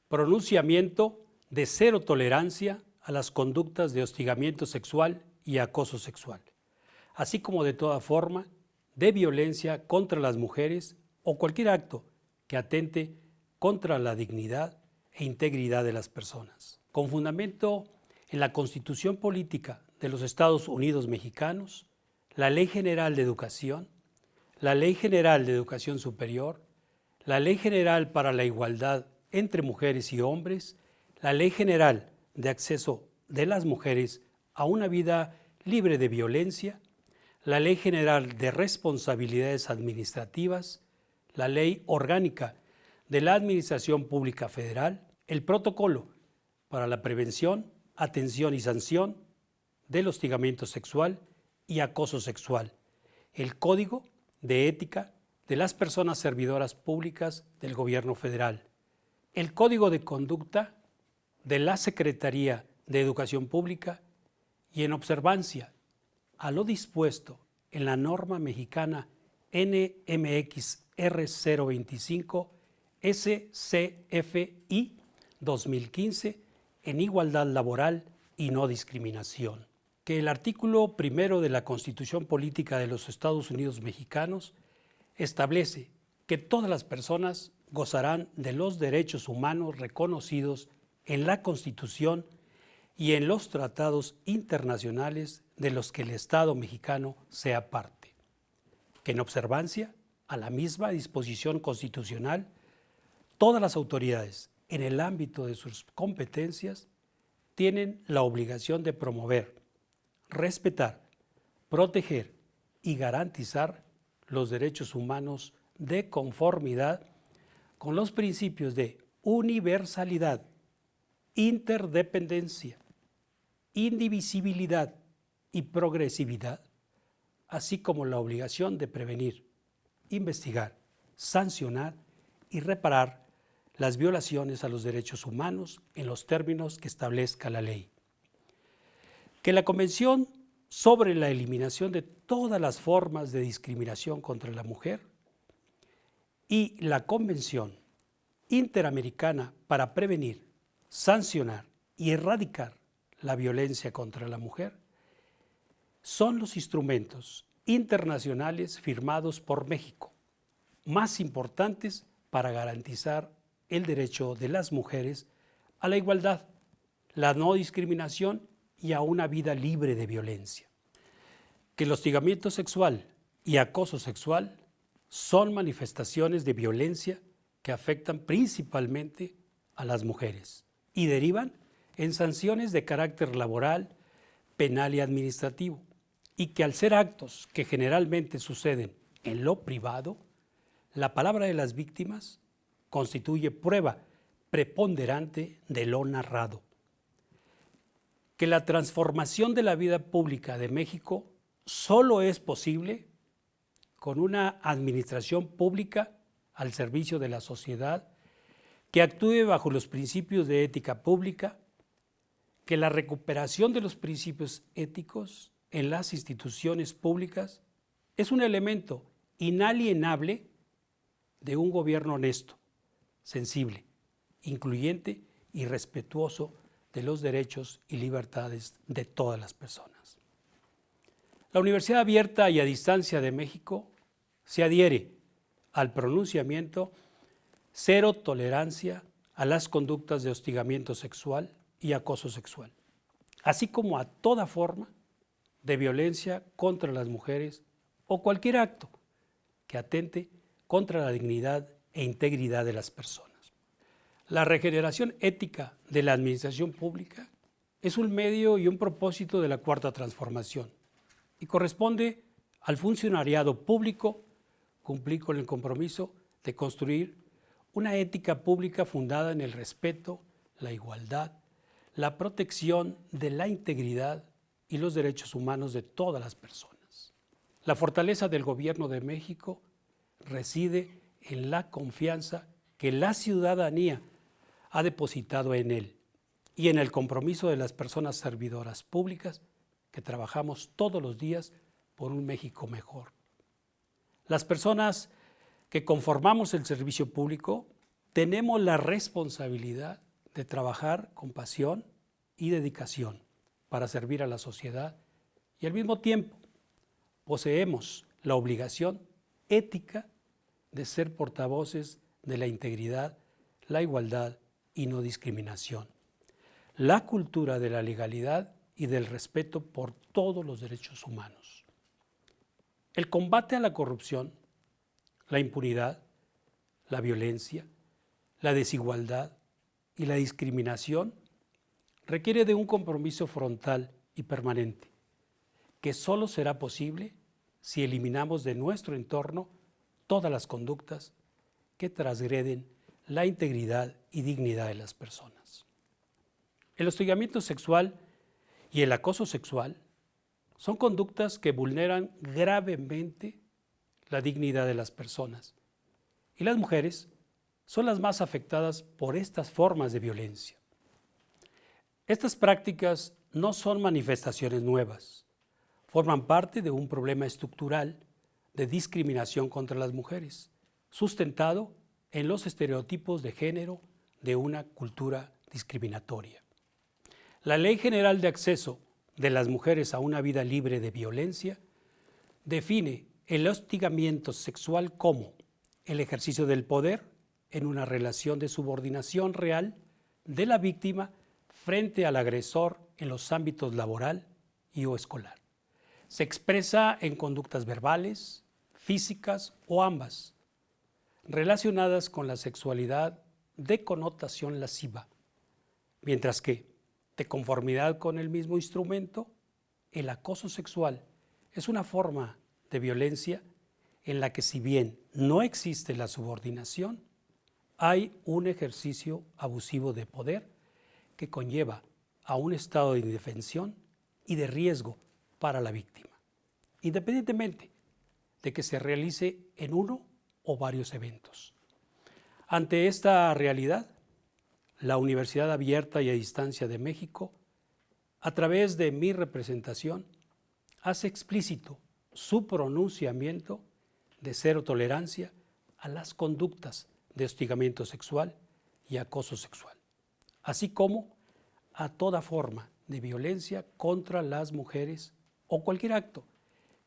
pronunciamiento de cero tolerancia a las conductas de hostigamiento sexual y acoso sexual, así como de toda forma de violencia contra las mujeres o cualquier acto que atente contra la dignidad e integridad de las personas. Con fundamento en la Constitución Política de los Estados Unidos Mexicanos, la Ley General de Educación, la Ley General de Educación Superior, la Ley General para la Igualdad entre Mujeres y Hombres, la Ley General de Acceso de las Mujeres a una vida libre de violencia, la Ley General de Responsabilidades Administrativas, la Ley Orgánica de la Administración Pública Federal, el Protocolo para la Prevención, Atención y Sanción del Hostigamiento Sexual y Acoso Sexual, el Código de Ética de las Personas Servidoras Públicas del Gobierno Federal, el Código de Conducta de la Secretaría de Educación Pública y en observancia a lo dispuesto en la norma mexicana NMX R025 SCFI 2015 en igualdad laboral y no discriminación. Que el artículo primero de la Constitución Política de los Estados Unidos Mexicanos establece que todas las personas gozarán de los derechos humanos reconocidos en la Constitución y en los tratados internacionales de los que el Estado mexicano sea parte. Que en observancia a la misma disposición constitucional, todas las autoridades en el ámbito de sus competencias tienen la obligación de promover, respetar, proteger y garantizar los derechos humanos de conformidad con los principios de universalidad, interdependencia, indivisibilidad y progresividad, así como la obligación de prevenir, investigar, sancionar y reparar las violaciones a los derechos humanos en los términos que establezca la ley. Que la Convención sobre la eliminación de todas las formas de discriminación contra la mujer y la Convención Interamericana para prevenir, sancionar y erradicar la violencia contra la mujer son los instrumentos internacionales firmados por México más importantes para garantizar el derecho de las mujeres a la igualdad, la no discriminación y a una vida libre de violencia. Que el hostigamiento sexual y acoso sexual son manifestaciones de violencia que afectan principalmente a las mujeres y derivan en sanciones de carácter laboral, penal y administrativo, y que al ser actos que generalmente suceden en lo privado, la palabra de las víctimas constituye prueba preponderante de lo narrado. Que la transformación de la vida pública de México solo es posible con una administración pública al servicio de la sociedad que actúe bajo los principios de ética pública, que la recuperación de los principios éticos en las instituciones públicas es un elemento inalienable de un gobierno honesto, sensible, incluyente y respetuoso de los derechos y libertades de todas las personas. La Universidad Abierta y a Distancia de México se adhiere al pronunciamiento cero tolerancia a las conductas de hostigamiento sexual y acoso sexual, así como a toda forma de violencia contra las mujeres o cualquier acto que atente contra la dignidad e integridad de las personas. La regeneración ética de la administración pública es un medio y un propósito de la Cuarta Transformación y corresponde al funcionariado público cumplir con el compromiso de construir una ética pública fundada en el respeto, la igualdad, la protección de la integridad y los derechos humanos de todas las personas. La fortaleza del Gobierno de México reside en la confianza que la ciudadanía ha depositado en él y en el compromiso de las personas servidoras públicas que trabajamos todos los días por un México mejor. Las personas que conformamos el servicio público tenemos la responsabilidad de trabajar con pasión y dedicación para servir a la sociedad y al mismo tiempo poseemos la obligación ética de ser portavoces de la integridad, la igualdad y no discriminación, la cultura de la legalidad y del respeto por todos los derechos humanos. El combate a la corrupción, la impunidad, la violencia, la desigualdad y la discriminación requiere de un compromiso frontal y permanente, que solo será posible si eliminamos de nuestro entorno todas las conductas que transgreden la integridad y dignidad de las personas. El hostigamiento sexual y el acoso sexual son conductas que vulneran gravemente la dignidad de las personas y las mujeres son las más afectadas por estas formas de violencia. Estas prácticas no son manifestaciones nuevas, forman parte de un problema estructural de discriminación contra las mujeres, sustentado en los estereotipos de género de una cultura discriminatoria. La Ley General de Acceso de las Mujeres a una Vida Libre de Violencia define el hostigamiento sexual como el ejercicio del poder en una relación de subordinación real de la víctima frente al agresor en los ámbitos laboral y o escolar. Se expresa en conductas verbales, físicas o ambas, relacionadas con la sexualidad de connotación lasciva, mientras que, de conformidad con el mismo instrumento, el acoso sexual es una forma de violencia en la que, si bien no existe la subordinación, hay un ejercicio abusivo de poder que conlleva a un estado de indefensión y de riesgo para la víctima, independientemente de que se realice en uno o varios eventos. Ante esta realidad, la Universidad Abierta y a Distancia de México, a través de mi representación, hace explícito su pronunciamiento de cero tolerancia a las conductas de hostigamiento sexual y acoso sexual, así como a toda forma de violencia contra las mujeres o cualquier acto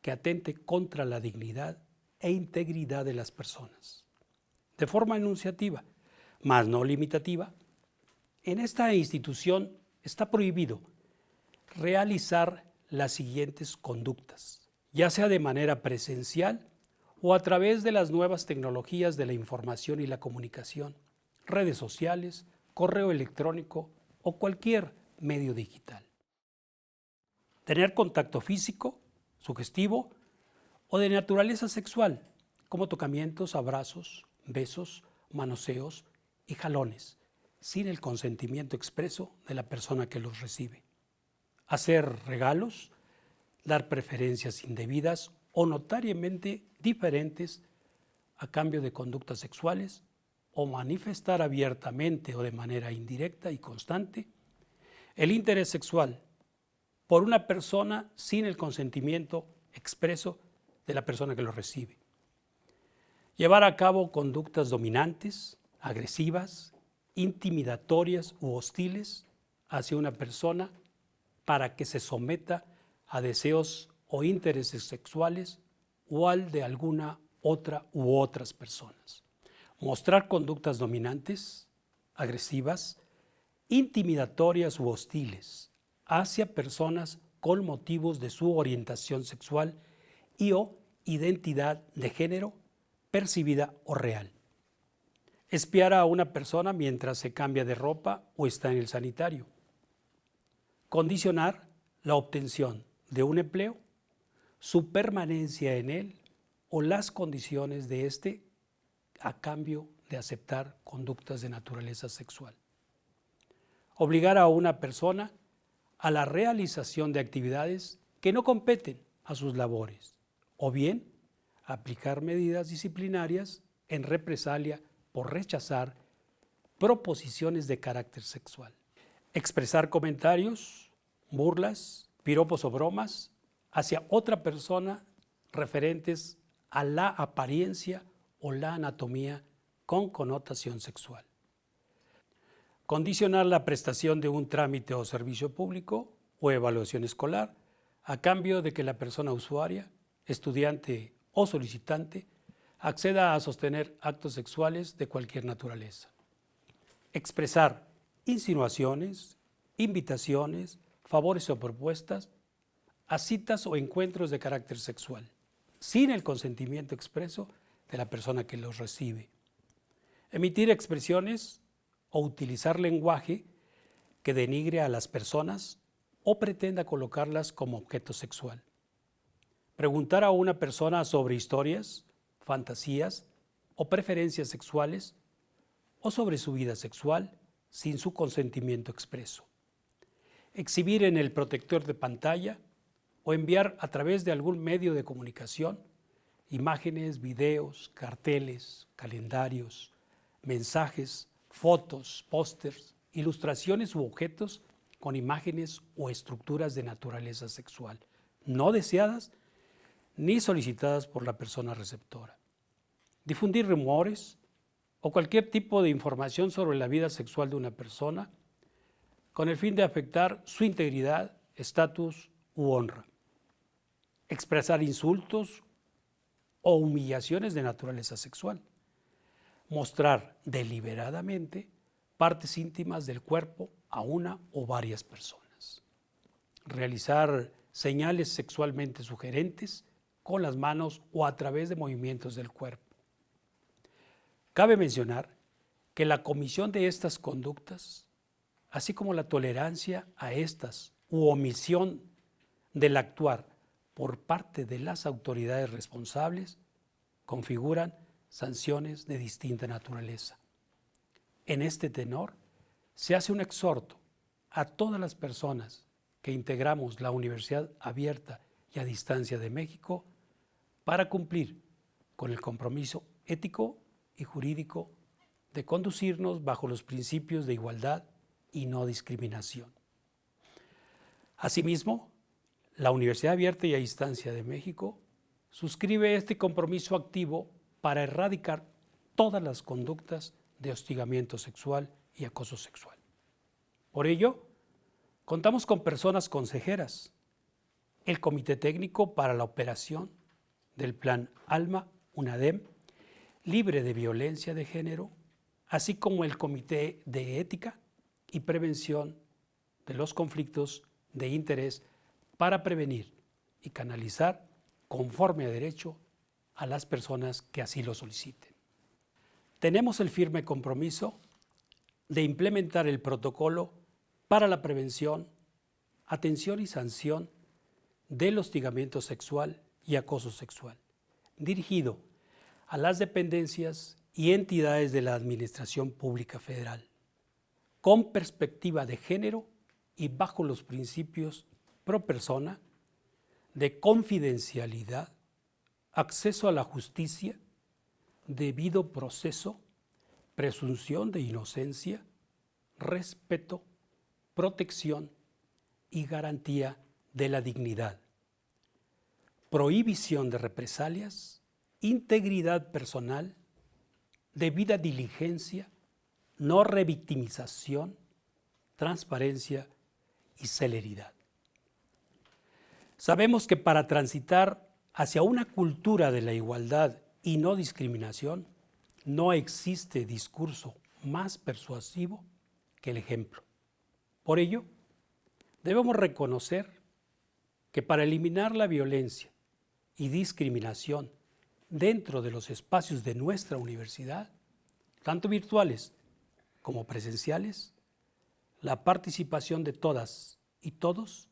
que atente contra la dignidad e integridad de las personas. De forma enunciativa, mas no limitativa, en esta institución está prohibido realizar las siguientes conductas, ya sea de manera presencial o a través de las nuevas tecnologías de la información y la comunicación, redes sociales, correo electrónico o cualquier medio digital. Tener contacto físico, sugestivo o de naturaleza sexual, como tocamientos, abrazos, besos, manoseos y jalones, sin el consentimiento expreso de la persona que los recibe. Hacer regalos, dar preferencias indebidas o notariamente diferentes a cambio de conductas sexuales o manifestar abiertamente o de manera indirecta y constante el interés sexual por una persona sin el consentimiento expreso de la persona que lo recibe. Llevar a cabo conductas dominantes, agresivas, intimidatorias u hostiles hacia una persona para que se someta a deseos o intereses sexuales o al de alguna otra u otras personas. Mostrar conductas dominantes, agresivas, intimidatorias u hostiles hacia personas con motivos de su orientación sexual y o identidad de género percibida o real. Espiar a una persona mientras se cambia de ropa o está en el sanitario. Condicionar la obtención de un empleo, su permanencia en él o las condiciones de éste a cambio de aceptar conductas de naturaleza sexual. Obligar a una persona a la realización de actividades que no competen a sus labores, o bien aplicar medidas disciplinarias en represalia por rechazar proposiciones de carácter sexual. Expresar comentarios, burlas, piropos o bromas hacia otra persona referentes a la apariencia o la anatomía con connotación sexual. Condicionar la prestación de un trámite o servicio público o evaluación escolar a cambio de que la persona usuaria, estudiante o solicitante acceda a sostener actos sexuales de cualquier naturaleza. Expresar insinuaciones, invitaciones, favores o propuestas a citas o encuentros de carácter sexual, sin el consentimiento expreso de la persona que los recibe. Emitir expresiones o utilizar lenguaje que denigre a las personas o pretenda colocarlas como objeto sexual. Preguntar a una persona sobre historias, fantasías o preferencias sexuales o sobre su vida sexual sin su consentimiento expreso. Exhibir en el protector de pantalla o enviar a través de algún medio de comunicación imágenes, videos, carteles, calendarios, mensajes, fotos, pósters, ilustraciones u objetos con imágenes o estructuras de naturaleza sexual, no deseadas ni solicitadas por la persona receptora. Difundir rumores o cualquier tipo de información sobre la vida sexual de una persona con el fin de afectar su integridad, estatus u honra. Expresar insultos o humillaciones de naturaleza sexual. Mostrar deliberadamente partes íntimas del cuerpo a una o varias personas. Realizar señales sexualmente sugerentes con las manos o a través de movimientos del cuerpo. Cabe mencionar que la comisión de estas conductas, así como la tolerancia a estas u omisión del actuar por parte de las autoridades responsables, configuran sanciones de distinta naturaleza. En este tenor, se hace un exhorto a todas las personas que integramos la Universidad Abierta y a Distancia de México para cumplir con el compromiso ético y jurídico de conducirnos bajo los principios de igualdad y no discriminación. Asimismo, la Universidad Abierta y a Distancia de México suscribe este compromiso activo para erradicar todas las conductas de hostigamiento sexual y acoso sexual. Por ello, contamos con personas consejeras, el Comité Técnico para la Operación del Plan ALMA, UNADEM, libre de violencia de género, así como el Comité de Ética y Prevención de los Conflictos de Interés para prevenir y canalizar conforme a derecho a las personas que así lo soliciten. Tenemos el firme compromiso de implementar el protocolo para la prevención, atención y sanción del hostigamiento sexual y acoso sexual, dirigido a las dependencias y entidades de la Administración Pública Federal, con perspectiva de género y bajo los principios pro persona, de confidencialidad, acceso a la justicia, debido proceso, presunción de inocencia, respeto, protección y garantía de la dignidad, prohibición de represalias, integridad personal, debida diligencia, no revictimización, transparencia y celeridad. Sabemos que para transitar hacia una cultura de la igualdad y no discriminación, no existe discurso más persuasivo que el ejemplo. Por ello, debemos reconocer que para eliminar la violencia y discriminación dentro de los espacios de nuestra universidad, tanto virtuales como presenciales, la participación de todas y todos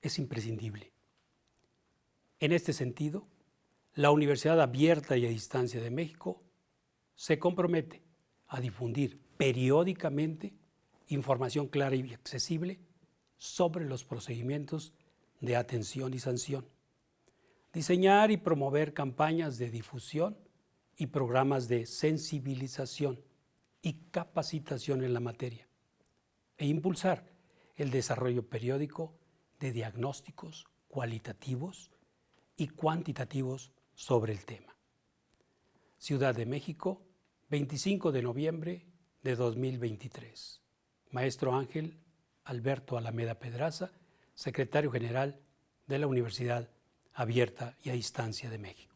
es imprescindible. En este sentido, la Universidad Abierta y a Distancia de México se compromete a difundir periódicamente información clara y accesible sobre los procedimientos de atención y sanción, diseñar y promover campañas de difusión y programas de sensibilización y capacitación en la materia, e impulsar el desarrollo periódico de diagnósticos cualitativos y cuantitativos sobre el tema. Ciudad de México, 25 de noviembre de 2023. Maestro Ángel Alberto Alameda Pedraza, secretario general de la Universidad Abierta y a Distancia de México.